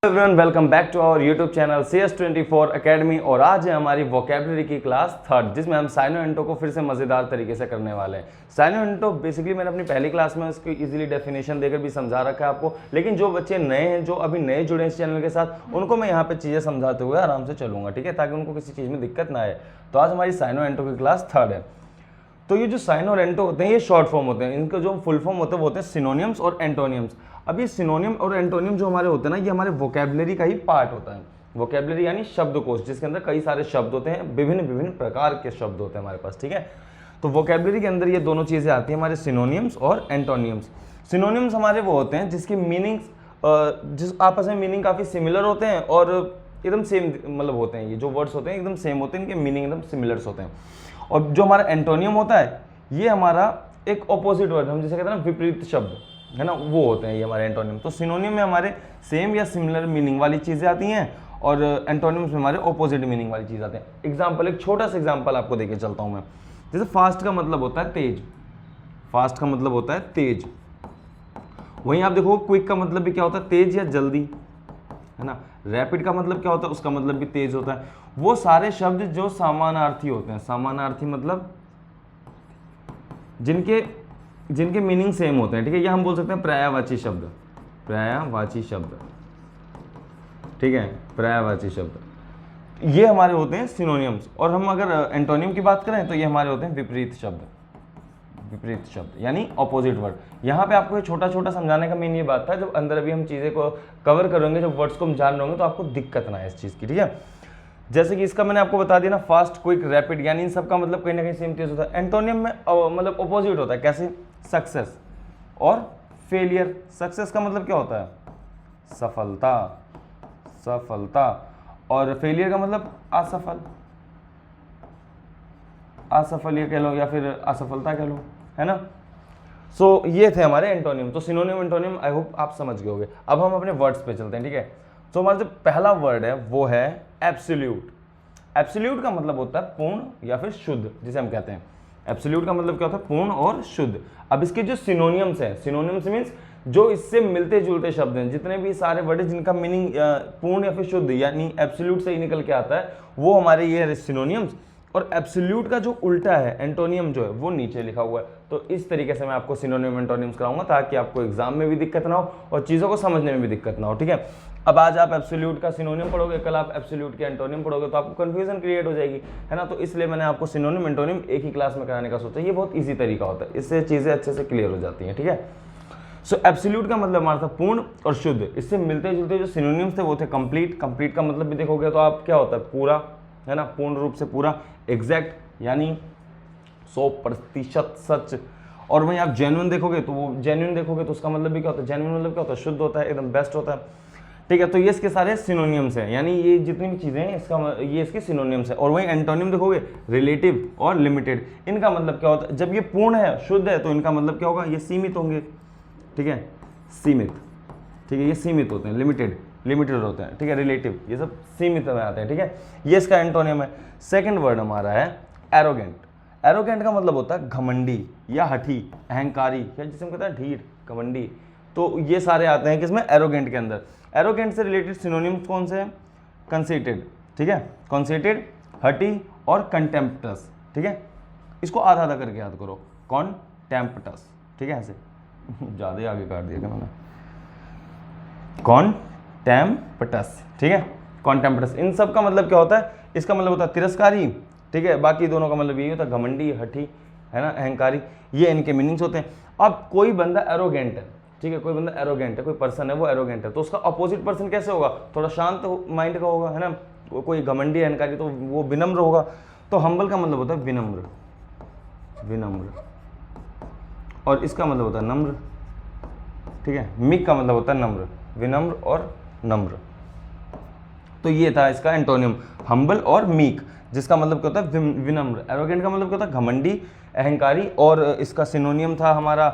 Everyone, welcome back to our YouTube channel CS24 academy. और आज है हमारी वोकेबलरी की क्लास थर्ड, जिसमें हम साइनो एंटो को फिर से मज़ेदार तरीके से करने वाले हैं। साइनो एंटो बेसिकली मैंने अपनी पहली क्लास में उसकी इजीली डेफिनेशन देकर भी समझा रखा है आपको, लेकिन जो बच्चे नए हैं, जो अभी नए जुड़े हैं इस चैनल के साथ, उनको मैं यहाँ पे चीज़ें समझाते हुए आराम से चलूँगा, ठीक है, ताकि उनको किसी चीज़ में दिक्कत ना आए। तो आज हमारी साइनो एंटो की क्लास थर्ड है। तो ये जो साइन और एंटो होते हैं ये शॉर्ट फॉर्म होते हैं, इनका जो फुल फॉर्म होते हैं वो होते हैं सिनोनियम्स और एंटोनियम्स। अब ये सिनोनियम और एंटोनियम जो हमारे होते हैं ना, ये हमारे वोकेबलरी का ही पार्ट होता है। वोकेबलरी यानी शब्दकोश, जिसके अंदर कई सारे शब्द होते हैं, विभिन्न विभिन्न प्रकार के शब्द होते हैं हमारे पास, ठीक है। तो वोकेबलरी के अंदर ये दोनों चीज़ें आती हैं, हमारे सिनोनियम्स और एंटोनियम्स। सिनोनियम्स हमारे वो होते हैं जिसकी मीनिंग्स जिस आपस में मीनिंग काफ़ी सिमिलर होते हैं और एकदम सेम मतलब होते हैं। ये जो वर्ड्स होते हैं एकदम सेम होते हैं, इनके मीनिंग एकदम सिमिलर्स होते हैं। और जो हमारा एंटोनियम होता है ये हमारा एक ऑपोजिट वर्ड, हम जैसे कहते हैं ना विपरीत शब्द, है ना, वो होते हैं ये हमारे एंटोनियम। तो सिनोनियम में हमारे सेम या सिमिलर मीनिंग वाली चीज़ें आती हैं और एंटोनियम्स में हमारे ऑपोजिट मीनिंग वाली चीज़ आते हैं। एग्जाम्पल, एक छोटा सा एग्जाम्पल आपको देके चलता हूँ मैं। जैसे फास्ट का मतलब होता है तेज, फास्ट का मतलब होता है तेज। वहीं आप देखो क्विक का मतलब भी क्या होता है, तेज या जल्दी, है ना। रैपिड का मतलब क्या होता है, उसका मतलब भी तेज होता है। वो सारे शब्द जो समानार्थी होते हैं, समानार्थी मतलब जिनके मीनिंग सेम होते हैं, ठीक है। ये हम बोल सकते हैं पर्यायवाची शब्द, पर्यायवाची शब्द, ठीक है, पर्यायवाची शब्द। ये हमारे होते हैं सिनोनियम्स। और हम अगर एंटोनियम की बात करें तो ये हमारे होते हैं विपरीत शब्द, विपरीत शब्द यानी ऑपोजिट वर्ड। यहाँ पे आपको ये छोटा छोटा समझाने का मेन ये बात था, जब अंदर अभी हम चीज़ें को कवर करेंगे, जब वर्ड्स को हम जान रहे होंगे तो आपको दिक्कत ना है इस चीज़ की, ठीक है। जैसे कि इसका मैंने आपको बता दिया ना, फास्ट, क्विक, रैपिड, यानी इन सब का मतलब कहीं ना कहीं सेम चीज़ होता है। एंटोनियम में मतलब ऑपोजिट होता है। कैसे? सक्सेस और फेलियर। सक्सेस का मतलब क्या होता है? सफलता, सफलता। और फेलियर का मतलब असफल, असफल ये कह लो या फिर असफलता कह लो, है ना। सो ये थे हमारे एंटोनियम। तो सिनोनियम एंटोनियम आई होप आप समझ गए होंगे। अब हम अपने वर्ड्स पे चलते हैं, ठीक है। तो हमारा जो पहला वर्ड है वो है एब्सोल्यूट। एब्सोल्यूट का मतलब होता है पूर्ण या फिर शुद्ध, जिसे हम कहते हैं। एब्सोल्यूट का मतलब क्या होता है? पूर्ण और शुद्ध। अब इसके जो सिनोनियम्स हैं, सिनोनियम्स मीन्स जो इससे मिलते जुलते शब्द हैं, जितने भी सारे वर्ड हैं जिनका मीनिंग पूर्ण या फिर शुद्ध यानी एब्सोल्यूट से ही निकल के आता है, वो हमारे ये सिनोनियम्स। और एब्सोल्यूट का जो उल्टा है, एंटोनियम जो है, वो नीचे लिखा हुआ है। तो इस तरीके से मैं आपको सिनोनियम एंटोनियम्स कराऊंगा, ताकि आपको एग्जाम में भी दिक्कत ना हो और चीज़ों को समझने में भी दिक्कत ना हो, ठीक है। अब आज आप एब्सोल्यूट का सिनोनियम पढ़ोगे, कल आप एब्सोल्यूट के एंटोनियम पढ़ोगे, तो आपको कंफ्यूजन क्रिएट हो जाएगी, है ना। तो इसलिए मैंने आपको सिनोनियम एंटोनियम एक ही क्लास में कराने का सोचा। ये बहुत ईजी तरीका होता है, इससे चीज़ें अच्छे से क्लियर हो जाती हैं, ठीक है। सो एब्सोल्यूट का मतलब हमारा था पूर्ण और शुद्ध। इससे मिलते जुलते जो सिनोनिम्स थे वो थे कंप्लीट। कंप्लीट का मतलब भी देखोगे तो आप क्या होता है? पूरा, है ना, पूर्ण रूप से पूरा। एग्जैक्ट यानी 100% सच। और वहीं आप जेन्युइन देखोगे तो वो जेन्युइन देखोगे तो उसका मतलब भी क्या होता है? जेन्युइन मतलब क्या होता है? शुद्ध होता है, एकदम बेस्ट होता है, ठीक है। तो ये इसके सारे सिनोनियम्स हैं, यानी ये जितनी भी चीज़ें हैं ये इसके सिनोनियम्स हैं। और वहीं एंटोनियम देखोगे, रिलेटिव और लिमिटेड। इनका मतलब क्या होता है? जब ये पूर्ण है, शुद्ध है, तो इनका मतलब क्या होगा? ये सीमित होंगे, ठीक है, सीमित, ठीक है, ये सीमित होते हैं। लिमिटेड, लिमिटेड होते हैं, ठीक है। रिलेटिव, ये सब सीमित में आते हैं, ठीक है। ये इसका एंटोनियम है। सेकंड वर्ड हमारा है एरोगेंट। एरोगेंट का मतलब होता है घमंडी या हठी, अहंकारी, या जिसे हम कहते हैं ढीठ, घमंडी। तो ये सारे आते हैं किसमें? एरोगेंट के अंदर। एरोगेंट से रिलेटेड सिनोनिम्स कौन से हैं? कंसेटेड, ठीक है, कंसेटेड, हटी और कंटेम्प्टस, ठीक है। इसको आधा आधा करके याद करो, कॉन्टेम्प्टस, ठीक है, ऐसे ज़्यादा आगे काट दिया क्या मैंने? कॉन्टेम्प्टस, ठीक है, कॉन्टेम्प्टस। इन सब का मतलब क्या होता है? इसका मतलब होता है तिरस्कारी, ठीक है। बाकी दोनों का मतलब यही होता है, घमंडी, हठी, है ना, अहंकारी। ये इनके मीनिंग्स होते हैं। अब कोई बंदा एरोगेंट है, ठीक है, कोई बंदा एरोगेंट है, कोई पर्सन है वो एरोगेंट है, तो उसका अपोजिट पर्सन कैसे होगा? थोड़ा शांत माइंड का होगा, है ना। कोई घमंडी, अहंकारी, तो वो विनम्र होगा। तो हम्बल का मतलब होता है विनम्र, विनम्र। और इसका मतलब होता है नम्र, ठीक है। मीक का मतलब होता है नम्र, विनम्र और नम्र। तो ये था इसका एंटोनियम, हम्बल और मीक, जिसका मतलब क्या होता है? विनम्र। एरोगेंट का मतलब क्या होता है? घमंडी, अहंकारी। और इसका सिनोनियम था हमारा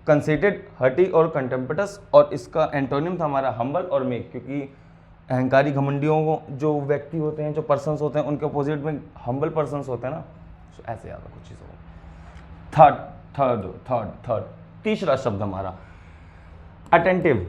कंसेटेड, हटी और कंटेम्प्टस। और इसका एंटोनियम था हमारा हम्बल और मीक, क्योंकि अहंकारी, घमंडियों को जो व्यक्ति होते हैं, जो पर्सन्स होते हैं, उनके अपोजिट में हम्बल पर्सन्स होते हैं ना। तो ऐसे याद रखो चीज़ों को। थर्ड तीसरा शब्द हमारा अटेंटिव।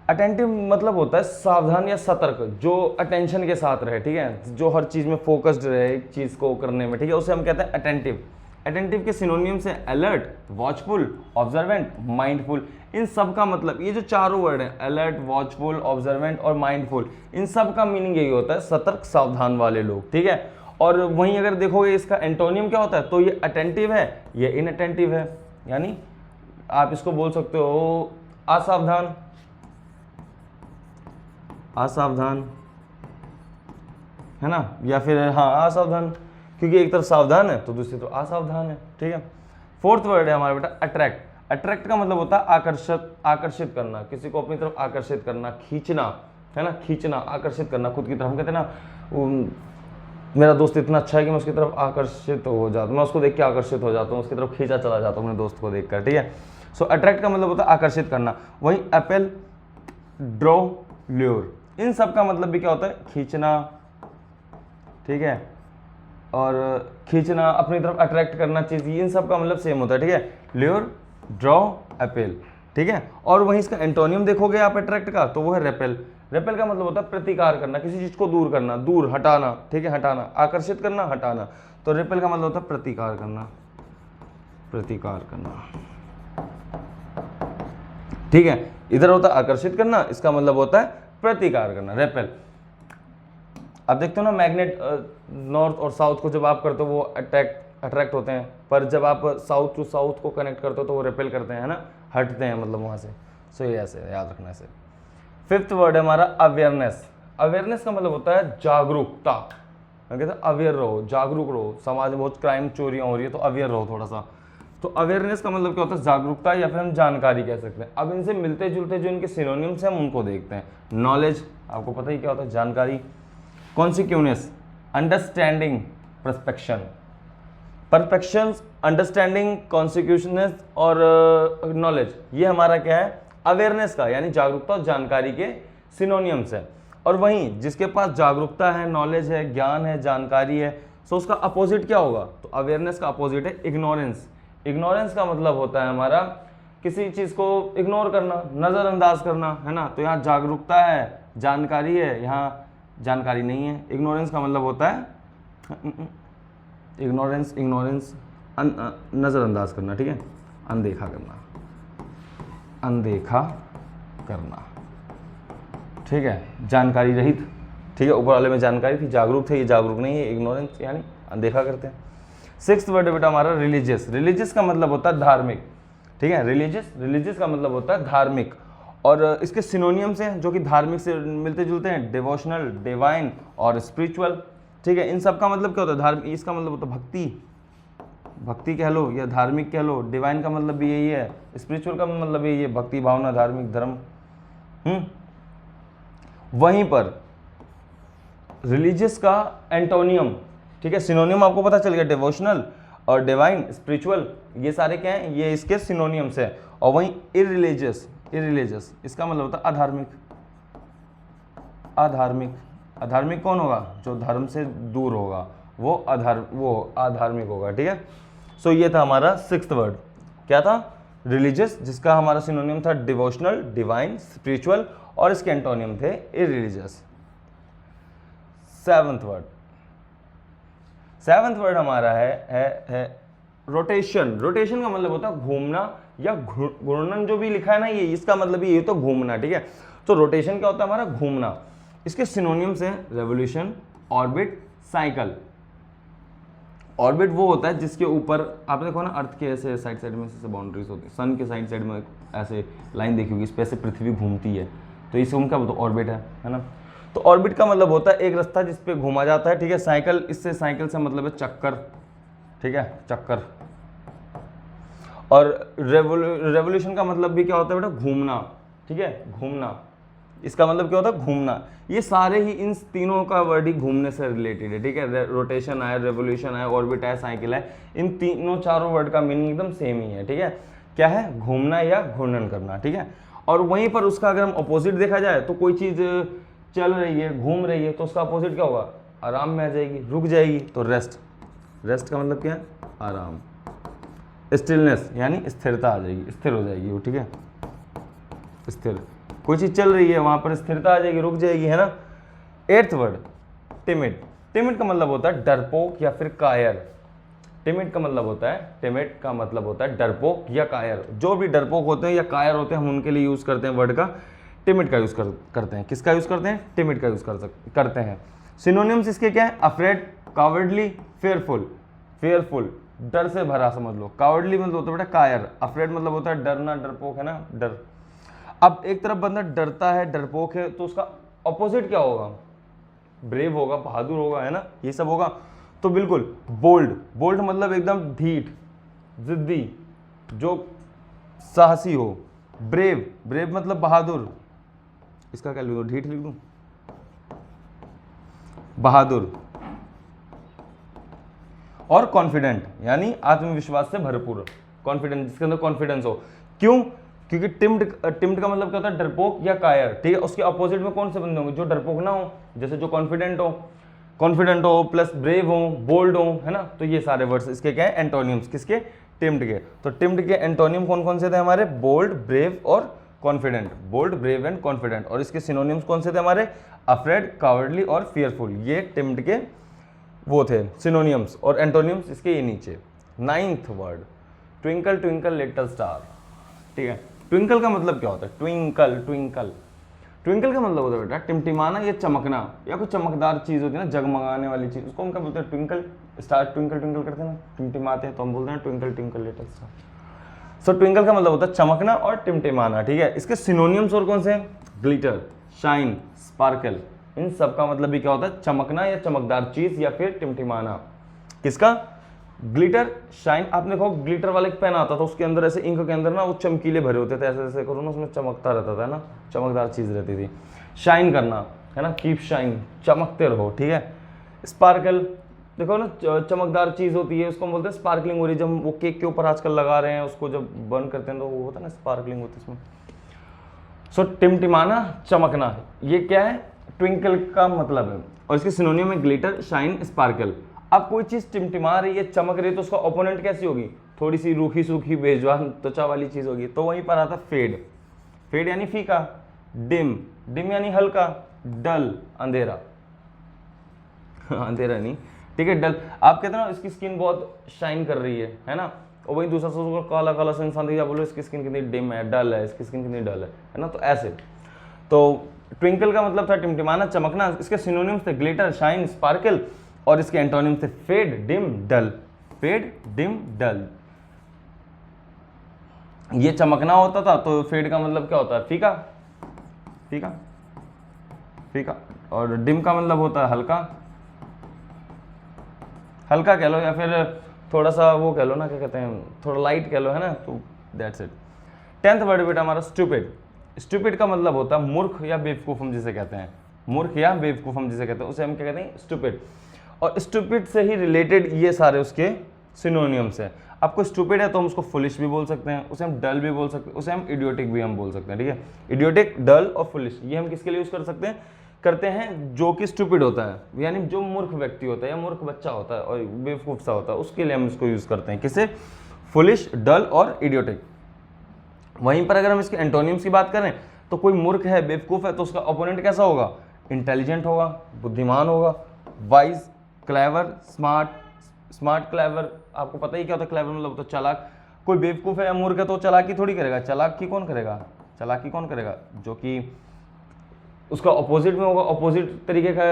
अटेंटिव मतलब होता है सावधान या सतर्क, जो अटेंशन के साथ रहे, ठीक है, जो हर चीज में फोकस्ड रहे एक चीज को करने में, ठीक है, उसे हम कहते हैं अटेंटिव। अटेंटिव के सिनोनिम्स है अलर्ट, वॉचफुल, ऑब्जर्वेंट, माइंडफुल। इन सब का मतलब, ये जो चारों वर्ड हैं अलर्ट, वॉचफुल, ऑब्जर्वेंट और माइंडफुल, इन सब का मीनिंग यही होता है सतर्क सावधान वाले लोग, ठीक है। और वहीं अगर देखोगे इसका एंटोनियम क्या होता है, तो ये अटेंटिव है, ये इनअटेंटिव है, यानी आप इसको बोल सकते हो असावधान, असावधान, है ना, या फिर हाँ असावधान, क्योंकि एक तरफ सावधान है तो दूसरी तरफ असावधान है, ठीक है। फोर्थ वर्ड है हमारा बेटा अट्रैक्ट। अट्रैक्ट का मतलब होता है आकर्षित, आकर्षित करना, किसी को अपनी तरफ आकर्षित करना, खींचना, है ना, खींचना, आकर्षित करना खुद की तरफ। हम कहते हैं ना मेरा दोस्त इतना अच्छा है कि मैं उसकी तरफ आकर्षित हो जाता हूँ, मैं उसको देख के आकर्षित हो जाता हूँ, उसकी तरफ खींचा चला जाता हूँ अपने दोस्त को देखकर, ठीक है। सो अट्रैक्ट का मतलब होता है आकर्षित करना। वहीं अपेल, ड्रॉ, ल्योर, इन सब का मतलब भी क्या होता है, खींचना, ठीक है, और खींचना, अपनी तरफ अट्रैक्ट करना चीज, इन सब का मतलब सेम होता है, ठीक है, ल्योर, ड्रॉ, अपेल, ठीक है। और वहीं इसका एंटोनियम देखोगे आप अट्रैक्ट का, तो वो है रेपेल। रेपेल का मतलब होता है प्रतिकार करना, किसी चीज को दूर करना, दूर हटाना, ठीक है, हटाना, आकर्षित करना, हटाना। तो रेपेल का मतलब होता है प्रतिकार करना, प्रतिकार करना, ठीक है। इधर होता है आकर्षित करना, इसका मतलब होता है प्रतिकार करना, रेपेल। अब देखते हो ना मैग्नेट नॉर्थ और साउथ को जब आप करते हो वो अट्रैक्ट होते हैं, पर जब आप साउथ टू साउथ को कनेक्ट करते हो तो वो रिपेल करते हैं, है ना, हटते हैं मतलब वहाँ से। सो ये ऐसे याद रखना ऐसे। फिफ्थ वर्ड है हमारा अवेयरनेस। अवेयरनेस का मतलब होता है जागरूकता। मैं कहता हूँ अवेयर रहो, जागरूक रहो, समाज में बहुत क्राइम चोरियाँ हो रही है तो अवेयर रहो थोड़ा सा। तो अवेयरनेस का मतलब क्या होता है, जागरूकता, या फिर हम जानकारी कह सकते हैं। अब इनसे मिलते जुलते जो इनके सिनोनिम्स हैं हम उनको देखते हैं। नॉलेज, आपको पता ही क्या होता है, जानकारी। कॉन्सिक्यूनेस, अंडरस्टैंडिंग, परस्पेक्शन, परफेक्शन, अंडरस्टैंडिंग, कॉन्सिक्यूशनेस और नॉलेज, ये हमारा क्या है, अवेयरनेस का, यानी जागरूकता और जानकारी के सिनोनियम्स है। और वहीं जिसके पास जागरूकता है, नॉलेज है, ज्ञान है, जानकारी है, सो उसका अपोजिट क्या होगा, तो अवेयरनेस का अपोजिट है इग्नोरेंस। इग्नोरेंस का मतलब होता है हमारा किसी चीज को इग्नोर करना, नजरअंदाज करना, है ना। तो यहाँ जागरूकता है, जानकारी है, यहाँ जानकारी नहीं है। इग्नोरेंस का मतलब होता है इग्नोरेंस, इग्नोरेंस, नजरअंदाज करना, ठीक है, अनदेखा करना, अनदेखा करना, ठीक है, जानकारी रहित, ठीक है। ऊपर वाले में जानकारी थी, जागरूक थे, ये जागरूक नहीं है, इग्नोरेंस यानी अनदेखा करते हैं। सिक्स्थ वर्ड बेटा हमारा रिलीजियस। रिलीजियस का मतलब होता है धार्मिक, ठीक है, रिलीजियस, रिलीजियस का मतलब होता है धार्मिक। और इसके सिनोनियम्स हैं जो कि धार्मिक से मिलते जुलते हैं, डिवोशनल, डिवाइन और स्पिरिचुअल, ठीक है। इन सब का मतलब क्या होता है, धार्मिक, इसका मतलब होता है भक्ति, भक्ति कह लो या धार्मिक कह लो। डिवाइन का मतलब भी यही है, स्पिरिचुअल का मतलब यही है, भक्ति, भावना, धार्मिक, धर्म। वहीं पर रिलीजियस का एंटोनियम, ठीक है, सिनोनियम आपको पता चल गया, डिवोशनल और डिवाइन, स्पिरिचुअल, ये सारे क्या हैं, ये इसके सिनोनियम्स है। और वहीं इररिलीजियस, इररिलीजियस इसका मतलब होता है अधार्मिक, अधार्मिक। अधार्मिक कौन होगा, जो धर्म से दूर होगा, वो अधार्मिक होगा, ठीक है। सो ये था हमारा सिक्स्थ वर्ड, क्या था, रिलीजियस, जिसका हमारा सिनोनियम था डिवोशनल, डिवाइन, स्पिरिचुअल, और इसके एंटोनियम थे इररिलीजियस। सेवंथ वर्ड, सेवंथ वर्ड हमारा है रोटेशन। रोटेशन का मतलब होता है घूमना या घूर्णन, जो भी लिखा है ना ये, इसका मतलब ये तो घूमना, ठीक है। तो रोटेशन क्या होता है हमारा, घूमना। इसके सिनोनिम्स हैं रेवोल्यूशन, ऑर्बिट, साइकिल। ऑर्बिट वो होता है जिसके ऊपर आपने देखो ना अर्थ के ऐसे साइड साइड में ऐसे बाउंड्रीज होती है, सन के साइड साइड में ऐसे लाइन देखी होगी, इस पे ऐसे पृथ्वी घूमती है, तो इसे उनका तो ऑर्बिट है ना। तो ऑर्बिट का मतलब होता है एक रास्ता जिस पे घूमा जाता है, ठीक है। साइकिल, इससे साइकिल से मतलब है चक्कर, ठीक है, चक्कर। और रेवोल्यूशन का मतलब भी क्या होता है बेटा, घूमना, ठीक है, घूमना। इसका मतलब क्या होता है, घूमना। ये सारे ही इन तीनों का वर्ड ही घूमने से रिलेटेड है, ठीक है। रोटेशन आया, रेवोल्यूशन आया, ऑर्बिट आया, साइकिल है, इन तीनों चारों वर्ड का मीनिंग एकदम सेम ही है, ठीक है। क्या है, घूमना या घूर्णन करना, ठीक है। और वहीं पर उसका अगर हम अपोजिट देखा जाए तो कोई चीज चल रही है, घूम रही है, तो उसका अपोजिट क्या होगा, आराम में आ जाएगी, रुक जाएगी, तो रेस्ट। रेस्ट का मतलब क्या है, आराम। स्टिलनेस यानी स्थिरता आ जाएगी, स्थिर हो जाएगी वो, ठीक है, स्थिर। कोई चीज चल रही है वहां पर स्थिरता आ जाएगी, रुक जाएगी, है ना। 8th word timid. टिमिड का मतलब होता है डरपोक या फिर कायर। टिमिड का मतलब होता है, टिमिड का मतलब होता है डरपोक या कायर। जो भी डरपोक होते हैं या कायर होते हैं हम उनके लिए यूज करते हैं वर्ड का टिमिड का यूज करते हैं। किसका यूज करते हैं? टिमिड का यूज करते हैं। सिनोनिम्स इसके क्या है? Afraid, cowardly, fearful. फेयरफुल डर से भरा समझ लो, कावर्डली मतलब होता है बेटा कायर, अफ्रेड मतलब होता है डरना, डरपोक है ना, डर। अब एक तरफ बंदा डरता है, डरपोक है, तो उसका ऑपोजिट क्या होगा? ब्रेव होगा, बहादुर होगा, है ना, ये सब होगा। तो बिल्कुल बोल्ड। बोल्ड मतलब एकदम ढीठ, जिद्दी, जो साहसी हो। ब्रेव, ब्रेव मतलब बहादुर, इसका क्या लिख दूं? ढीठ लिख दूं? बहादुर। और कॉन्फिडेंट यानी आत्मविश्वास से भरपूर, कॉन्फिडेंट, जिसके अंदर कॉन्फिडेंस हो। क्यों? क्योंकि टिम्ड का मतलब क्या होता है? डरपोक या कायर, ठीक है। उसके अपोजिट में कौन से बंदे होंगे? जो डरपोक ना हो, जैसे जो कॉन्फिडेंट हो प्लस ब्रेव हो, बोल्ड हो, है ना। तो ये सारे वर्ड्स इसके क्या है? एंटोनियम्स। किसके? टिम्ड के। तो टिम्ड के एंटोनियम कौन कौन से थे हमारे? बोल्ड, ब्रेव और confident. Bold, brave and confident. और इसके सिनोनिम्स कौन से थे हमारे? अफ्रेड, कावर्डली और फियरफुल। ये टिम्ड के वो थे सिनोनियम्स, और एंटोनियम्स इसके ये नीचे। 9th word twinkle twinkle little star, ठीक है। ट्विंकल का मतलब क्या होता है? ट्विंकल, ट्विंकल, ट्विंकल का मतलब होता है बेटा टिमटिमाना या चमकना, या कोई चमकदार चीज होती है ना, जगमगाने वाली चीज, उसको हम क्या बोलते हैं? ट्विंकल। स्टार ट्विंकल ट्विंकल करते हैं ना, टिमटिमाते हैं, तो हम बोलते हैं ट्विंकल ट्विंकल लिटिल स्टार। सो ट्विंकल का मतलब होता है चमकना और टिमटिमाना, ठीक है। इसके सिनोनियम्स और कौन से हैं? Glitter, shine, sparkle. इन सब का मतलब भी क्या होता है? चमकना या चमकदार चीज या फिर टिमटिमाना। किसका? Glitter, shine. आपने देखो ग्लिटर वाला एक पेन आता था, उसके अंदर ऐसे इंक के अंदर ना वो चमकीले भरे होते थे, ऐसे ऐसे करो ना, उसमें चमकता रहता था ना, चमकदार चीज रहती थी। शाइन करना, है ना, कीप शाइन, चमकते रहो, ठीक है। स्पार्कल, देखो ना, चमकदार चीज होती है, उसको हम बोलते हैं स्पार्कलिंग हो रही है। जब वो केक के ऊपर आजकल लगा रहे हैं, उसको जब बर्न करते हैं तो वो होता है ना, स्पार्कलिंग होती है उसमें। सो टिमटिमाना, चमकना, ये क्या है? ट्विंकल का मतलब है। और इसके सिनोनियम में ग्लिटर, शाइन, स्पार्कल। अब कोई चीज टिमटिमा रही है, चमक रही है, तो उसका ओपोनेंट कैसी होगी? थोड़ी सी रूखी सूखी बेजवान त्वचा वाली चीज होगी। तो वहीं पर आता फेड। फेड यानी फीका। डिम, डिम यानी हल्का। डल, अंधेरा, अंधेरा नहीं, ठीक है, डल। आप कहते हैं ना इसकी स्किन बहुत शाइन कर रही है ना, और वही दूसरा सोच काला काला सा इंसान दिखा, बोलो इसकी स्किन कितनी डिम है, डल है, इसकी स्किन कितनी डल है ना। तो ऐसे, तो ट्विंकल का मतलब था टिमटिमाना, चमकना। इसके सिनोनिम्स थे ग्लिटर, शाइन, स्पार्कल, और इसके एंटोनिम्स थे फेड, डिम, डल। फेड, डिम, डल। ये चमकना होता था, तो फेड का मतलब क्या होता है? फीका, फीका, फीका। और डिम का मतलब होता है हल्का, हल्का कह लो, या फिर थोड़ा सा वो कह लो ना, क्या कहते हैं, थोड़ा लाइट कह लो, है ना। तो दैट्स इट। 10th वर्ड बेटा हमारा स्टूपिड। स्टूपिड का मतलब होता है मूर्ख या बेवकूफ, हम जिसे कहते हैं मूर्ख या बेवकूफ, हम जिसे कहते हैं उसे हम क्या कहते हैं? स्टूपिड। और स्टूपिड से ही रिलेटेड ये सारे उसके सिनोनियम्स हैं। आपको स्टूपिड है तो हम उसको फुलिश भी बोल सकते हैं, उसे हम डल भी बोल सकते हैं, उसे हम इडियोटिक भी हम बोल सकते हैं, ठीक है। इडियोटिक, डल और फुलिश, ये हम किसके लिए यूज कर सकते हैं? करते हैं जो कि स्टूपिड होता है, यानी जो मूर्ख व्यक्ति होता है या मूर्ख बच्चा होता है और बेवकूफ सा होता है, उसके लिए हम इसको यूज करते हैं। किसे? फुलिश, डल और इडियोटिक। वहीं पर अगर हम इसके एंटोनिम्स की बात करें तो कोई मूर्ख है, बेवकूफ है, तो उसका ओपोनेंट कैसा होगा? इंटेलिजेंट होगा, बुद्धिमान होगा, wise, clever, smart. Smart, clever, आपको पता ही क्या होता है क्लेवर मतलब? तो चालाक। कोई बेवकूफ है या मूर्ख है तो चालाकी थोड़ी करेगा, चालाकी कौन करेगा? चालाकी कौन करेगा? जो कि उसका अपोजिट में होगा, अपोजिट तरीके का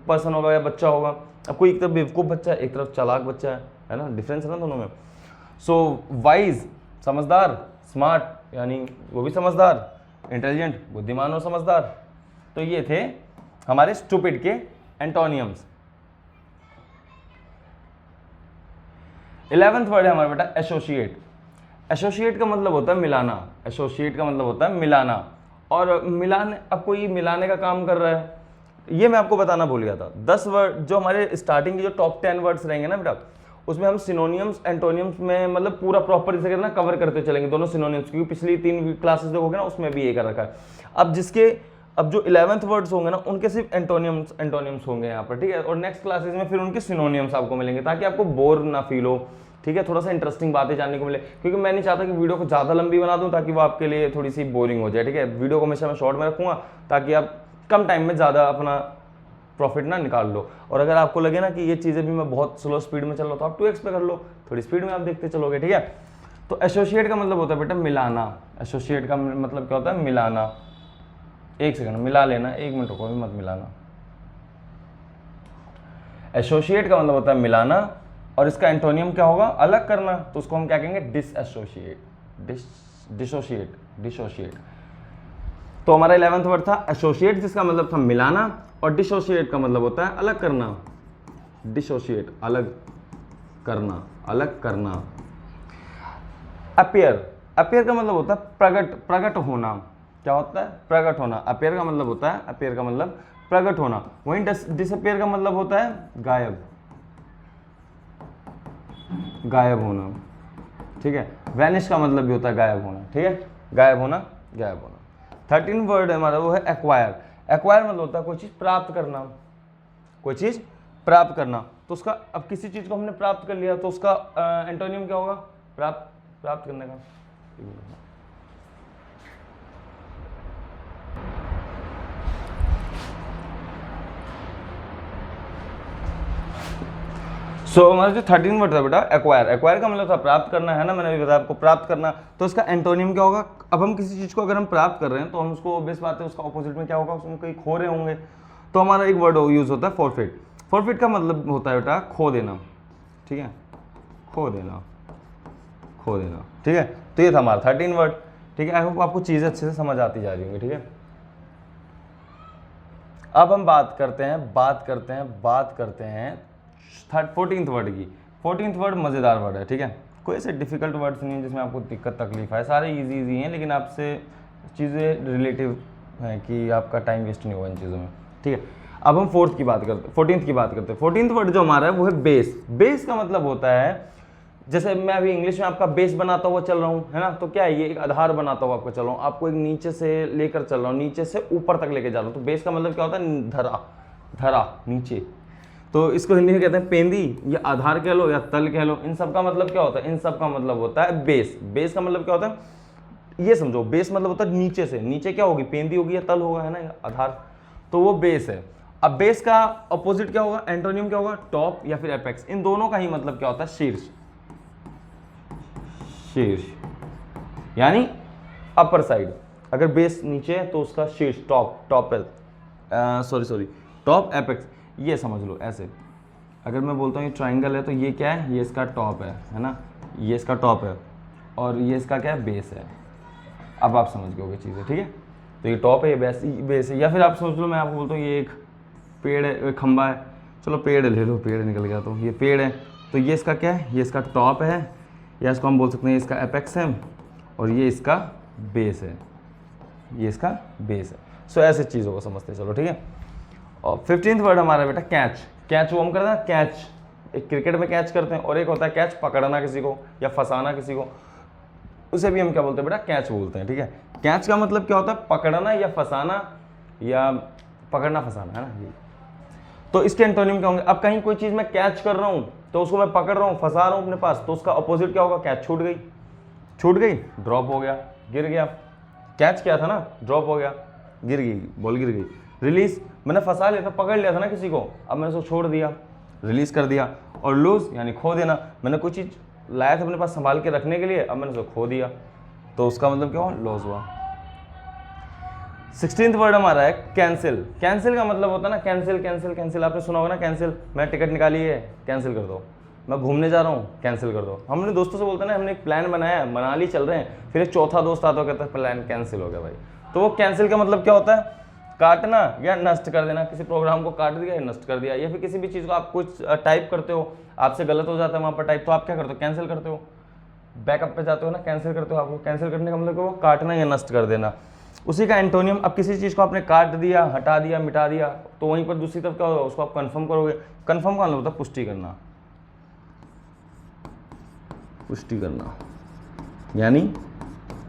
पर्सन होगा या बच्चा होगा। अब कोई एक तरफ बेवकूफ बच्चा है, एक तरफ चालाक बच्चा है ना, डिफरेंस है ना दोनों में। सो वाइज, समझदार, स्मार्ट यानी वो भी समझदार, इंटेलिजेंट, बुद्धिमान और समझदार। तो ये थे हमारे स्टूपिड के एंटोनियम्स। 11th वर्ड है हमारा बेटा एसोसिएट। एसोसिएट का मतलब होता है मिलाना। एसोसिएट का मतलब होता है मिलाना। और मिलाने, अब कोई मिलाने का काम कर रहा है, ये मैं आपको बताना भूल गया था। 10 वर्ड जो हमारे स्टार्टिंग के जो टॉप 10 वर्ड्स रहेंगे ना बेटा, उसमें हम सिनोनियम्स, एंटोनियम्स में मतलब पूरा प्रॉपर जैसे ना कवर करते चलेंगे दोनों सिनोनियम्स, क्योंकि पिछली 3 क्लासेस देखोगे ना उसमें भी ये कर रखा है। अब जो 11th वर्ड्स होंगे ना उनके सिर्फ एंटोनियम्स होंगे यहाँ पर, ठीक है। और नेक्स्ट क्लासेस में फिर उनके सिनोनियम्स आपको मिलेंगे, ताकि आपको बोर ना फील हो, ठीक है, थोड़ा सा इंटरेस्टिंग बातें जानने को मिले, क्योंकि मैं नहीं चाहता कि वीडियो को ज़्यादा लंबी बना दूं ताकि वो आपके लिए थोड़ी सी बोरिंग हो जाए। ठीक है, वीडियो को हमेशा मैं शॉर्ट में रखूँगा ताकि आप कम टाइम में ज़्यादा अपना प्रॉफिट ना निकाल लो। और अगर आपको लगे ना कि ये चीज़ें भी मैं बहुत स्लो स्पीड में चल रहा हूँ तो आप 2x पे कर लो, थोड़ी स्पीड में आप देखते चलोगे। ठीक है, तो एसोसिएट का मतलब होता है बेटा मिलाना। एसोसिएट का मतलब क्या होता है? मिलाना। एक सेकंड, मिला लेना, 1 मिनट रुको, भी मत मिलाना। एसोसिएट का मतलब होता है मिलाना, और इसका एंटोनियम क्या होगा? अलग करना। तो उसको हम क्या कहेंगे? डिसएसोसिएट। Dissociate, dissociate. तो हमारा 11वां वर्ड था एसोसिएट, जिसका मतलब था मिलाना, और डिसोशिएट का मतलब होता है अलग करना। डिसोशिएट, अलग करना, अलग करना। अपीयर, अपीयर का मतलब होता है प्रकट, प्रकट होना। क्या होता है? प्रकट होना। अपीयर का मतलब होता है, अपीयर का मतलब प्रकट होना। वहीं डिसअपीयर का मतलब होता है गायब, गायब होना। ठीक है, वैनिश का मतलब भी होता है गायब होना। ठीक है, गायब होना, गायब होना। 13 वर्ड हमारा वो है एक्वायर। एक्वायर मतलब होता है कोई चीज प्राप्त करना, कोई चीज प्राप्त करना। तो उसका, अब किसी चीज को हमने प्राप्त कर लिया तो उसका एंटोनियम क्या होगा? प्राप्त, प्राप्त करने का। सो हमारा जो 13 वर्ड था बेटा एक्वायर, एक्वायर का मतलब था प्राप्त करना, है ना, मैंने अभी बताया आपको प्राप्त करना। तो इसका एंटोनियम क्या होगा? अब हम किसी चीज को अगर हम प्राप्त कर रहे हैं तो हम उसको, ऑब्वियस बात है, उसका ऑपोजिट में क्या होगा? उसमें कहीं खो रहे होंगे। तो हमारा एक वर्ड यूज होता है फॉरफिट। फॉरफिट का मतलब होता है बेटा खो देना। ठीक है, खो देना, खो देना। ठीक है, तो ये था हमारा 13 वर्ड। ठीक है, आई होप आपको चीजें अच्छे से समझ आती जा रही होंगी। ठीक है, अब हम बात करते हैं 14th वर्ड की। 14th वर्ड मज़ेदार वर्ड है। ठीक है, कोई ऐसे डिफिकल्ट वर्ड्स नहीं है जिसमें आपको दिक्कत तकलीफ है, सारे इजी इजी हैं, लेकिन आपसे चीज़ें रिलेटिव हैं कि आपका टाइम वेस्ट नहीं होगा इन चीज़ों में। ठीक है, अब हम 14th की बात करते हैं। 14th वर्ड जो हमारा है वो है बेस। बेस का मतलब होता है, जैसे मैं अभी इंग्लिश में आपका बेस बनाता हुआ चल रहा हूँ, है ना, तो क्या है? ये एक आधार बनाता हुआ आपको चल रहा हूँ, आपको एक नीचे से लेकर चल रहा हूँ, नीचे से ऊपर तक लेके जा रहा हूँ। तो बेस का मतलब क्या होता है? धरा, धरा, नीचे। तो इसको हिंदी में कहते हैं पेंदी, या आधार कह लो या तल कह लो। इन सब का मतलब क्या होता है? इन सब का मतलब होता है बेस। बेस का मतलब क्या होता है? ये समझो, बेस मतलब होता है नीचे से। नीचे क्या होगी? पेंदी होगी या तल होगा, है ना, आधार। तो वो बेस है। अब बेस का अपोजिट क्या होगा? एंटोनियम क्या होगा? टॉप या फिर एपेक्स। इन दोनों का ही मतलब क्या होता है? शीर्ष, शीर्ष यानी अपर साइड। अगर बेस नीचे है तो उसका शीर्ष, टॉप, टॉप है, सॉरी टॉप, एपेक्स, ये समझ लो ऐसे। अगर मैं बोलता हूँ ये ट्राइंगल है तो ये क्या है? ये इसका टॉप है ना, ये इसका टॉप है, और ये इसका क्या है? बेस है। अब आप समझ गए चीज़ें। ठीक है, तो ये टॉप है, ये बेस है। या फिर आप सोच लो, मैं आपको बोलता हूँ ये एक पेड़ है, एक खंबा है, चलो पेड़ ले लो, पेड़ निकल गया, तो ये पेड़ है, तो ये इसका क्या है? ये इसका टॉप है, या इसको हम बोल सकते हैं इसका एपेक्स है, और ये इसका बेस है, ये इसका बेस है। सो ऐसे चीज़ों को समझते चलो। ठीक है, और 15th वर्ड हमारा बेटा कैच। कैच वो हम करते हैं कैच, एक क्रिकेट में कैच करते हैं, और एक होता है कैच पकड़ना किसी को या फंसाना किसी को, उसे भी हम क्या बोलते हैं बेटा? कैच बोलते हैं। ठीक है, कैच का मतलब क्या होता है? पकड़ना या फंसाना, या पकड़ना फंसाना, है ना। तो इसके एंटोनिम क्या होंगे? अब कहीं कोई चीज़ मैं कैच कर रहा हूँ तो उसको मैं पकड़ रहा हूँ, फंसा रहा हूँ अपने पास, तो उसका अपोजिट क्या होगा? कैच छूट गई, छूट गई, ड्रॉप हो गया, गिर गया। कैच किया था ना, ड्रॉप हो गया, गिर गई, बॉल गिर गई। रिलीज, मैंने फंसा लिया था, पकड़ लिया था ना किसी को, अब मैंने उसको छोड़ दिया, रिलीज कर दिया। और लूज यानी खो देना, मैंने कोई चीज़ लाया था अपने पास संभाल के रखने के लिए, अब मैंने उसको खो दिया, तो उसका मतलब क्या हुआ? लॉस हुआ। 16th वर्ड हमारा है कैंसिल। कैंसिल का मतलब होता है ना, कैंसिल कैंसिल कैंसिल, आपने सुना होगा ना कैंसिल। मैं टिकट निकाली है, कैंसिल कर दो। मैं घूमने जा रहा हूँ, कैंसिल कर दो। हमने दोस्तों से बोलते हैं ना, हमने एक प्लान बनाया है, मनाली चल रहे हैं, फिर एक चौथा दोस्त आता है, कहता है प्लान कैंसिल हो गया भाई। तो वो कैंसिल का मतलब क्या होता है? काटना या नष्ट कर देना। किसी प्रोग्राम को काट दिया या नष्ट कर दिया, या फिर किसी भी चीज़ को आप कुछ टाइप करते हो, आपसे गलत हो जाता है वहाँ पर टाइप, तो आप क्या करते हो? कैंसिल करते हो, बैकअप पे जाते हो ना, कैंसिल करते हो। आपको कैंसिल करने का मतलब वो काटना या नष्ट कर देना, उसी का एंटोनियम। अब किसी चीज़ को आपने काट दिया, हटा दिया, मिटा दिया, तो वहीं पर दूसरी तरफ क्या होगा? उसको आप कंफर्म करोगे। कंफर्म का मतलब होता है पुष्टि करना, पुष्टि करना यानी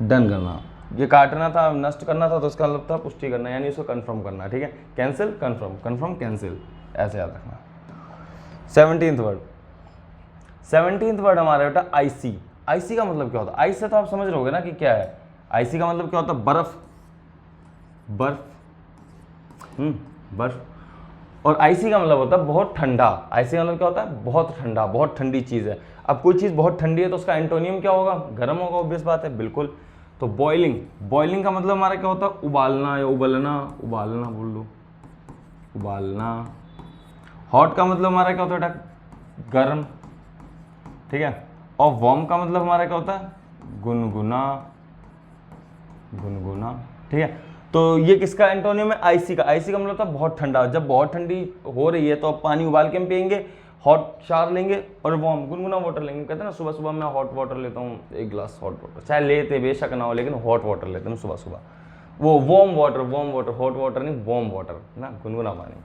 डन करना। ये काटना था, नष्ट करना था, तो उसका मतलब था पुष्टि करना, यानी उसको कंफर्म करना। ठीक है, कैंसिल, कंफर्म, कंफर्म, कैंसिल, ऐसे याद रखना। 17th वर्ड, 17th वर्ड हमारा बेटा आईसी। आईसी का मतलब क्या होता है? आइस से तो आप समझ रहोगे ना कि क्या है। आईसी का मतलब क्या होता है? बर्फ, बर्फ, बर्फ। और आईसी का मतलब होता है बहुत ठंडा। आईसी का मतलब क्या होता है? बहुत ठंडा, बहुत ठंडी चीज़ है। अब कोई चीज़ बहुत ठंडी है तो उसका एंटोनियम क्या होगा? गर्म होगा, ऑब्वियस बात है, बिल्कुल। तो बॉइलिंग, बॉइलिंग का मतलब हमारा क्या होता है? उबालना या उबलना, उबालना बोल लो, उबालना। हॉट का मतलब हमारा क्या होता है बेटा? गर्म, ठीक है। और वार्म का मतलब हमारा क्या होता है? गुनगुना, गुनगुना, ठीक है। तो ये किसका एंटोनियम है? आईसी का। आईसी का मतलब होता है बहुत ठंडा। जब बहुत ठंडी हो रही है तो अब पानी उबाल के हम पियेंगे, हॉट शावर लेंगे, और वार्म गुनगुना वाटर लेंगे। कहते हैं ना सुबह सुबह मैं हॉट वाटर लेता हूँ, एक गिलास हॉट वाटर, चाहे लेते बेशक ना हो लेकिन हॉट वाटर लेते हैं सुबह सुबह। वो warm water, warm water, hot water नहीं, वार्म वाटर ना, गुनगुना पानी।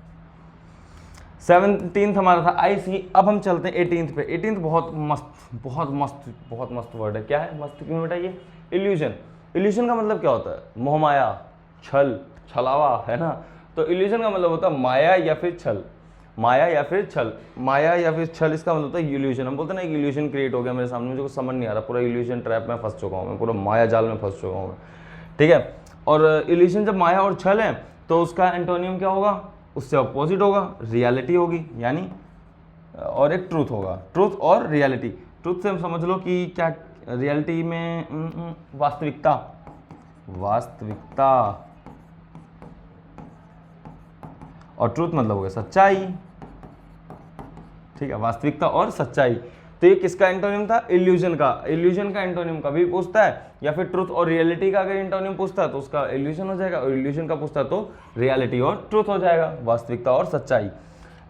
17th हमारा था आईसी। अब हम चलते हैं 18th पे। 18th बहुत मस्त, बहुत मस्त, बहुत मस्त वर्ड है। क्या है मस्त क्यों बेटा? ये इल्यूजन। इल्यूजन का मतलब क्या होता है? मोहमाया, छल, छलावा, है ना। तो इल्यूजन का मतलब होता है माया या फिर छल, माया या फिर छल, माया या फिर छल, इसका मतलब होता है इल्यूजन। हम बोलते हैं ना एक इल्यूजन क्रिएट हो गया मेरे सामने, मुझे कुछ समझ नहीं आ रहा, पूरा इल्यूजन ट्रैप में फंस चुका हूँ मैं, पूरा माया जाल में फंस चुका हूँ मैं, ठीक है। और इल्यूजन जब माया और छल है तो उसका एंटोनियम क्या होगा? उससे अपोजिट होगा, रियलिटी होगी यानी, और एक ट्रूथ होगा। ट्रूथ और रियलिटी। ट्रूथ से हम समझ लो कि क्या, रियलिटी में वास्तविकता, वास्तविकता, और ट्रूथ मतलब हो गया सच्चाई, ठीक है, वास्तविकता और सच्चाई। तो ये किसका एंटोनियम था? इल्यूजन का। इल्यूजन का एंटोनियम कभी पूछता है या फिर ट्रूथ और रियलिटी का अगर एंटोनियम पूछता है तो उसका इल्यूजन हो जाएगा, और इल्यूजन का पूछता है तो रियलिटी और ट्रूथ हो जाएगा, वास्तविकता और सच्चाई।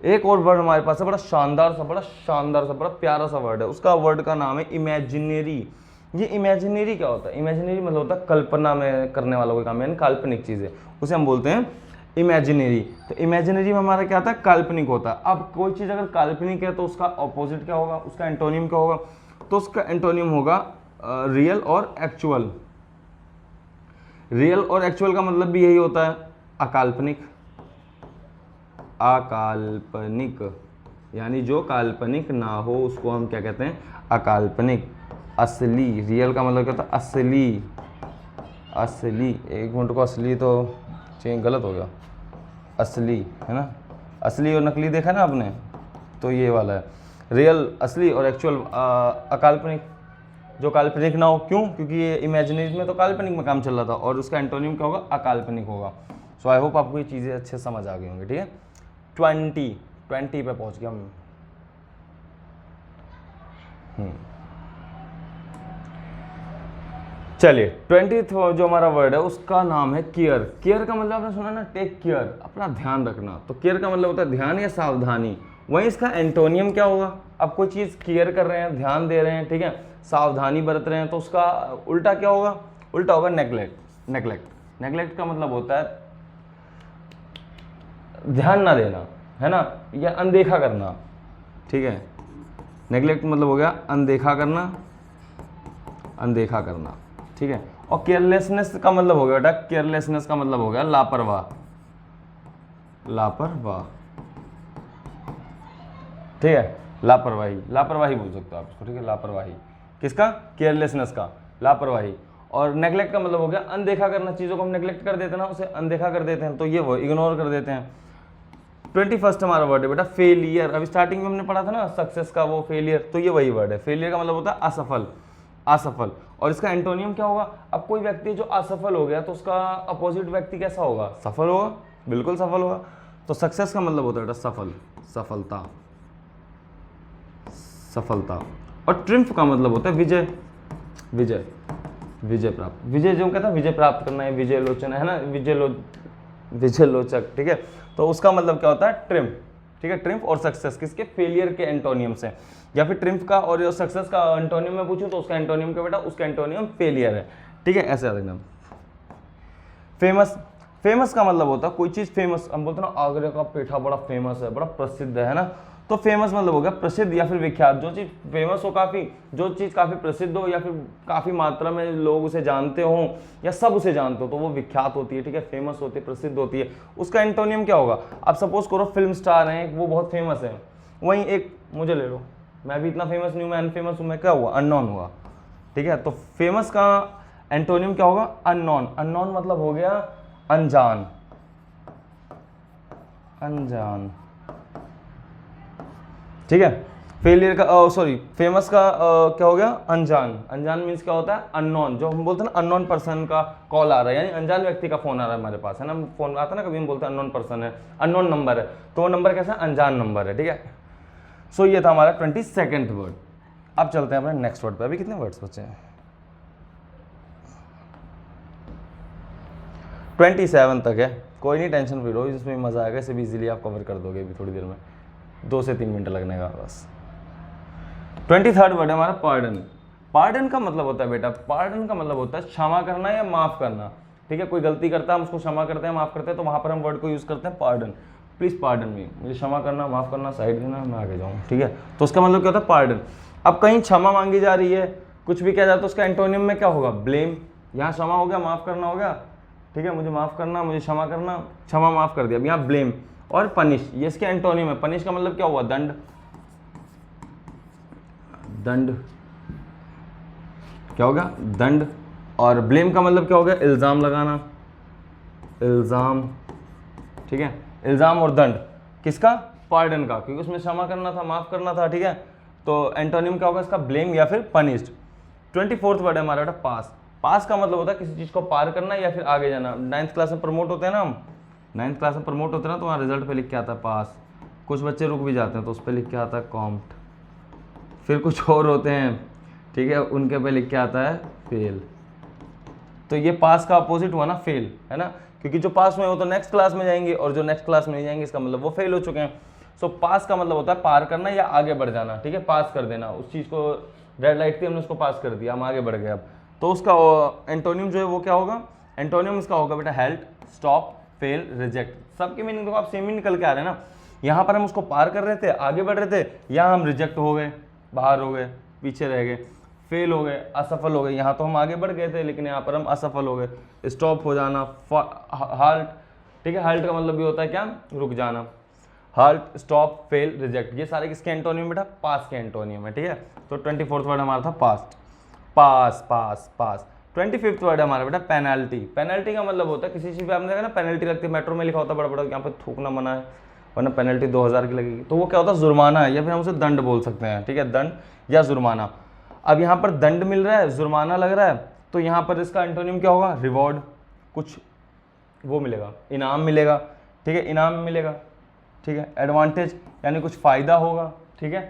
एक और वर्ड हमारे पास है, बड़ा शानदार सा, बड़ा शानदार सा, बड़ा प्यारा सा वर्ड है। उसका वर्ड का नाम है इमेजिनरी। ये इमेजिनरी क्या होता है? इमेजिनरी मतलब होता है कल्पना में करने वाला कोई काम, यानी काल्पनिक चीज़ है, उसे हम बोलते हैं इमेजिनरी। तो इमेजिनरी में हमारा क्या आता है? काल्पनिक होता है। अब कोई चीज़ अगर काल्पनिक है तो उसका ऑपोजिट क्या होगा? उसका एंटोनियम क्या होगा? तो उसका एंटोनियम होगा रियल और एक्चुअल। रियल और एक्चुअल का मतलब भी यही होता है अकाल्पनिक, अकाल्पनिक, यानी जो काल्पनिक ना हो उसको हम क्या कहते हैं? अकाल्पनिक। असली, रियल का मतलब क्या होता है? असली, असली, एक मिनट को, असली तो चेंज गलत हो गया, असली है ना, असली और नकली देखा ना आपने, तो ये वाला है रियल, असली, और एक्चुअल अकाल्पनिक, जो काल्पनिक ना हो। क्यों? क्योंकि ये इमेजिनरी में तो काल्पनिक में काम चल रहा था, और उसका एंटोनियम क्या होगा? अकाल्पनिक होगा। सो आई होप आपको ये चीज़ें अच्छे समझ आ गई होंगी, ठीक है। 20 पे पहुंच गया हम। चलिए 20th जो हमारा वर्ड है उसका नाम है केयर। केयर का मतलब आपने सुना ना, टेक केयर, अपना ध्यान रखना। तो केयर का मतलब होता है ध्यान या सावधानी। वहीं इसका एंटोनियम क्या होगा? आप कोई चीज़ केयर कर रहे हैं, ध्यान दे रहे हैं, ठीक है, सावधानी बरत रहे हैं, तो उसका उल्टा क्या होगा? उल्टा होगा नेग्लेक्ट। नेग्लेक्ट, नेग्लेक्ट का मतलब होता है ध्यान ना देना, है ना, या अनदेखा करना, ठीक है। नेग्लेक्ट मतलब हो गया अनदेखा करना, अनदेखा करना, ठीक है। और केयरलेसनेस का मतलब हो गया बेटा, केयरलेसनेस का मतलब हो गया लापरवाह, लापरवाह, ठीक है, लापरवाही, लापरवाही बोल सकते हो आप इसको, ठीक है, लापरवाही। किसका? केयरलेसनेस का, लापरवाही। और नेग्लेक्ट का मतलब हो गया अनदेखा करना, चीज़ों को हम नेग्लेक्ट कर देते हैं ना, उसे अनदेखा कर देते हैं, तो ये वो इग्नोर कर देते हैं। 21 हमारा वर्ड है बेटा फेलियर। अभी स्टार्टिंग में हमने पढ़ा था ना सक्सेस का वो फेलियर, तो ये वही वर्ड है। फेलियर का मतलब होता है असफल, असफल। और इसका एंटोनियम क्या होगा? अब कोई व्यक्ति जो असफल हो गया तो उसका अपोजिट व्यक्ति कैसा होगा? सफल होगा, बिल्कुल सफल होगा। तो सक्सेस का मतलब होता है बेटा सफल, सफलता, सफलता। और ट्रिम्फ का मतलब होता है विजय, विजय, विजय प्राप्त। विजय जो कहता है विजय प्राप्त करना है, विजय लोचन है ना, विजय लोचक, ठीक है। तो उसका मतलब क्या होता है? ट्रिम्फ, ठीक है। ट्रिम्फ और सक्सेस किसके? फेलियर के एंटोनियम से। या फिर ट्रिम्फ का और सक्सेस का एंटोनियम में पूछूं तो उसका एंटोनियम क्या बेटा? उसका एंटोनियम फेलियर है, ठीक है। ऐसे याद रखना। फेमस, फेमस का मतलब होता है कोई चीज़ फेमस, हम बोलते हैं ना आगरा का पेठा बड़ा फेमस है, बड़ा प्रसिद्ध है ना, तो फेमस मतलब हो गया प्रसिद्ध या फिर विख्यात। जो चीज़ फेमस हो काफ़ी, जो चीज़ काफ़ी प्रसिद्ध हो या फिर काफ़ी मात्रा में लोग उसे जानते हों या सब उसे जानते हो तो वो विख्यात होती है, ठीक है, फेमस होती है, प्रसिद्ध होती है। उसका एंटोनियम क्या होगा? आप सपोज करो फिल्म स्टार हैं, वो बहुत फेमस है, वहीं एक मुझे ले लो, मैं भी इतना फेमस नहीं हूँ, मैं अनफेमस हूँ, मैं क्या हुआ, अननोन हुआ। ठीक है, तो फेमस का एंटोनियम क्या होगा, अननोन। अननोन मतलब हो गया अनजान, अनजान। ठीक है, फेलियर का सॉरी फेमस का क्या हो गया, अनजान। अनजान मीन्स क्या होता है, अननोन। जो हम बोलते हैं ना अननोन पर्सन का कॉल आ रहा है, यानी अनजान व्यक्ति का फोन आ रहा है हमारे पास, है ना, फोन आता है ना, कभी हम बोलते हैं अननोन पर्सन है, अननोन नंबर है, तो वो नंबर कैसा है, अनजान नंबर है। ठीक है, सो ये था हमारा 22nd वर्ड। अब चलते हैं अपने नेक्स्ट वर्ड पे। अभी कितने वर्ड्स बचे हैं, 27 तक है, कोई नहीं, टेंशन फ्री रहो, इसमें मजा आएगा, इसे भी इजीली आप कवर कर दोगे अभी थोड़ी देर में, 2 से 3 मिनट लगने का बस। 23rd वर्ड है हमारा पार्डन। पार्डन का मतलब होता है बेटा, पार्डन का मतलब होता है क्षमा करना या माफ करना। ठीक है, कोई गलती करता है हम उसको क्षमा करते हैं, माफ करते हैं, तो वहां पर हम वर्ड को यूज करते हैं पार्डन। प्लीज पार्डन मी, मुझे क्षमा करना, माफ करना, साइड देना, मैं आगे जाऊँ। ठीक है, तो उसका मतलब क्या होता है, पार्डन। अब कहीं क्षमा मांगी जा रही है, कुछ भी किया जाता है, तो उसका एंटोनियम में क्या होगा, ब्लेम। यहाँ क्षमा हो गया, माफ करना हो गया। ठीक है, मुझे माफ करना, मुझे क्षमा करना, क्षमा माफ कर दिया। अब यहाँ ब्लेम और पनिश, ये इसके एंटोनियम है। पनिश का मतलब क्या हुआ, दंड, दंड क्या हो गया, दंड। और ब्लेम का मतलब क्या हो गया, इल्जाम लगाना, इल्जाम। ठीक है, इल्जाम और दंड किसका, पार्डन का, क्योंकि उसमें क्षमा करना था, माफ करना था। ठीक है, तो एंटोनियम क्या होगा इसका, ब्लेम या फिर पनिश्ड। 24th वर्ड है हमारा बेटा पास। पास का मतलब होता है किसी चीज को पार करना या फिर आगे जाना। 9th क्लास में प्रमोट होते हैं ना हम, 9th क्लास में प्रमोट होते हैं ना, तो वहाँ रिजल्ट पे लिख के आता है पास। कुछ बच्चे रुक भी जाते हैं तो उस पर लिख के आता है कॉम्प्ट। फिर कुछ और होते हैं, ठीक है, उनके पे लिख के आता है फेल। तो ये पास का अपोजिट हुआ ना, फेल, है ना, क्योंकि जो पास में हो तो नेक्स्ट क्लास में जाएंगे, और जो नेक्स्ट क्लास में नहीं जाएंगे इसका मतलब वो फेल हो चुके हैं। सो पास का मतलब होता है पार करना या आगे बढ़ जाना। ठीक है, पास कर देना, उस चीज को रेड लाइट थी हमने उसको पास कर दिया, हम आगे बढ़ गए। अब तो उसका एंटोनियम जो है वो क्या होगा, एंटोनियम इसका होगा बेटा हेल्प, स्टॉप, फेल, रिजेक्ट। सबकी मीनिंग तो आप सेम ही निकल के आ रहे हैं ना। यहाँ पर हम उसको पार कर रहे थे, आगे बढ़ रहे थे, यहाँ हम रिजेक्ट हो गए, बाहर हो गए, पीछे रह गए, फेल हो गए, असफल हो गए। यहाँ तो हम आगे बढ़ गए थे लेकिन यहाँ पर हम असफल हो गए। स्टॉप हो जाना, हाल्ट। ठीक है, हाल्ट का मतलब भी होता है क्या, रुक जाना। हाल्ट, स्टॉप, फेल, रिजेक्ट, ये सारे किसके एंटोनियम बेटा, पास के एंटोनियम है। ठीक है, तो 24th वर्ड हमारा था पास्ट, पास पास पास। 25th वर्ड हमारा बेटा पेनल्टी। पेनल्टी का मतलब होता है किसी चीज पे आपने देखा ना पेनल्टी लगती है, मेट्रो में लिखा होता है बड़ा बड़ा, यहाँ पे थूकना मना है, वरना पेनल्टी 2000 की लगेगी, तो वो क्या होता है, जुर्माना है, या फिर हम उसे दंड बोल सकते हैं। ठीक है, दंड या जुर्माना। अब यहाँ पर दंड मिल रहा है, जुर्माना लग रहा है, तो यहाँ पर इसका एंटोनियम क्या होगा, रिवॉर्ड, कुछ वो मिलेगा, इनाम मिलेगा। ठीक है, इनाम मिलेगा। ठीक है, एडवांटेज यानी कुछ फायदा होगा। ठीक है,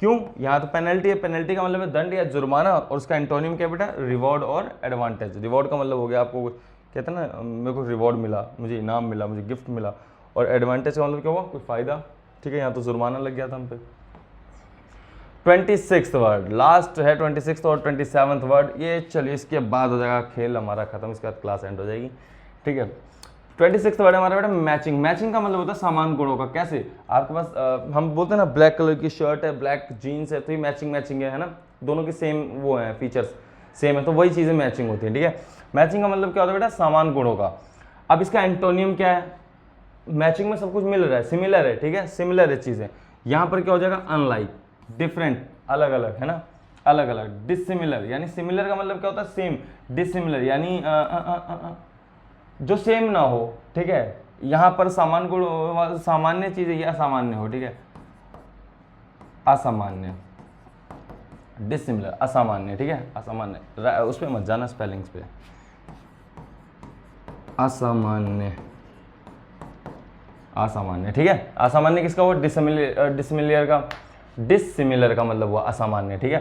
क्यों, यहाँ तो पेनल्टी है, पेनल्टी का मतलब है दंड या जुर्माना, और उसका एंटोनियम क्या बेटा, रिवॉर्ड और एडवांटेज। रिवॉर्ड का मतलब हो गया आपको, कहते हैं ना मेरे को रिवॉर्ड मिला, मुझे इनाम मिला, मुझे गिफ्ट मिला, और एडवांटेज का मतलब क्या हुआ, कोई फायदा। ठीक है, यहाँ तो जुर्माना लग गया था हम पे। 26th वर्ड लास्ट है, 26th और 27th वर्ड, ये चलिए इसके बाद हो जाएगा खेल हमारा खत्म, इसके बाद क्लास एंड हो जाएगी। ठीक है, 26th वर्ड है हमारा बेटा मैचिंग। मैचिंग का मतलब होता है समान गुणों का। कैसे, आपके पास हम बोलते हैं ना ब्लैक कलर की शर्ट है, ब्लैक जीन्स है, तो ये मैचिंग मैचिंग है ना, दोनों की सेम वो है, फीचर्स सेम है, तो वही चीज़ें मैचिंग होती है। ठीक है, मैचिंग का मतलब क्या होता है बेटा, समान गुणों का। अब इसका एंटोनियम क्या है, मैचिंग में सब कुछ मिल रहा है, सिमिलर है। ठीक है, सिमिलर है चीज़ें। यहाँ पर क्या हो जाएगा, अनलाइक, डिफरेंट, अलग अलग, है ना, अलग अलग। डिसिमिलर यानी सिमिलर का मतलब क्या होता है, सेम। डिसिमिलर यानी जो सेम ना हो। ठीक है, यहाँ पर समान गुण, सामान्य चीज है, ये असामान्य हो। ठीक है, असामान्य, डिसिमिलर, असामान्य। ठीक है, असामान्य, उस पर मत जाना स्पेलिंग्स पे। असामान्य, असामान्य। ठीक है, असामान्य किसका हुआ, डिसिमिलर, डिसिमिलर का, डिसिमिलर का मतलब हुआ असामान्य। ठीक है,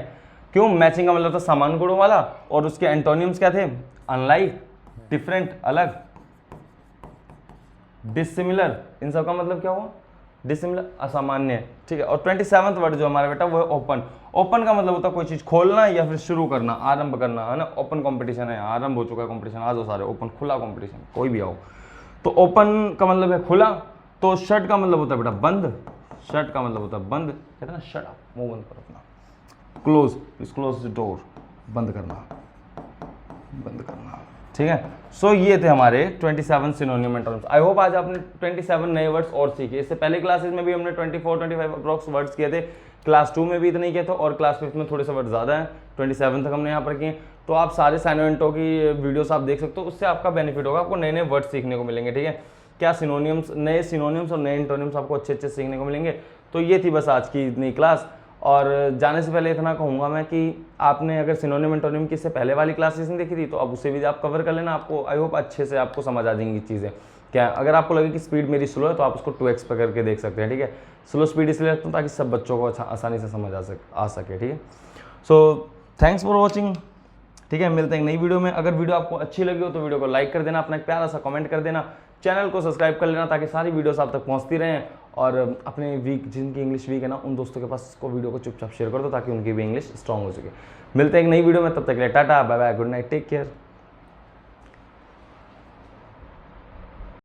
क्यों, मैचिंग का मतलब था समान गुणों वाला, और उसके एंटोनियम्स क्या थे, अनलाइक, डिफरेंट, अलग, डिसिमिलर, इन सब का मतलब क्या हुआ, डिसिमिलर, असामान्य। ठीक है, और 27th वर्ड जो हमारा बेटा वो है ओपन। ओपन का मतलब होता है कोई चीज खोलना या फिर शुरू करना, आरंभ करना, है ना। ओपन कंपटीशन है, आरंभ हो चुका है कंपटीशन, आ जाओ सारे, ओपन, खुला कंपटीशन, कोई भी आओ। तो ओपन का मतलब है खुला। तो शट का मतलब होता है बेटा बंद, शट का मतलब होता है बंद, कहते हैं ना शट अप, मुंह बंद करो अपना। क्लोज, क्लोज द डोर, बंद करना, बंद करना। ठीक है। सो ये थे हमारे 27 सिनोनिम एंटोनिम्स। आई होप आज आपने 27 नए वर्ड्स और सीखे। इससे पहले क्लासेस में भी हमने 24-25 अप्रॉक्स वर्ड्स किए थे, क्लास 2 में भी इतने किए थे और क्लास 5 में थोड़े से वर्ड ज़्यादा हैं, 27 तक हमने यहाँ पर किए। तो आप सारे साइनो एंटो की वीडियोस आप देख सकते हो, उससे आपका बेनिफिट होगा, आपको नए नए वर्ड सीखने को मिलेंगे। ठीक है, क्या सिनोनिम्स, नए सिनोनिम्स और नए एंटोनिम्स आपको अच्छे अच्छे सीखने को मिलेंगे। तो ये थी बस आज की इतनी क्लास। और जाने से पहले इतना कहूँगा मैं कि आपने अगर सिनोनिम एंटोनिम की इससे पहले वाली क्लासेस नहीं देखी थी तो अब उसे भी आप कवर कर लेना, आपको आई होप अच्छे से आपको समझ आ जाएंगी चीज़ें। क्या अगर आपको लगे कि स्पीड मेरी स्लो है तो आप उसको 2x पर करके देख सकते हैं। ठीक है, स्लो स्पीड इसलिए रखता हूँ ताकि सब बच्चों को आसानी से समझ आ सके। ठीक है, सो थैंक्स फॉर वॉचिंग। ठीक है, मिलते हैं नई वीडियो में। अगर वीडियो आपको अच्छी लगी हो तो वीडियो को लाइक कर देना, अपना एक प्यारा सा कमेंट कर देना, चैनल को सब्सक्राइब कर लेना ताकि सारी वीडियोस आप तक पहुंचती रहें। और अपने वीक, जिनकी इंग्लिश वीक है ना, उन दोस्तों के पास इसको वीडियो को चुपचाप शेयर कर दो ताकि उनकी भी इंग्लिश स्ट्रांग हो सके। मिलते हैं एक नई वीडियो में, तब तक के लिए tata bye bye, good night, take care.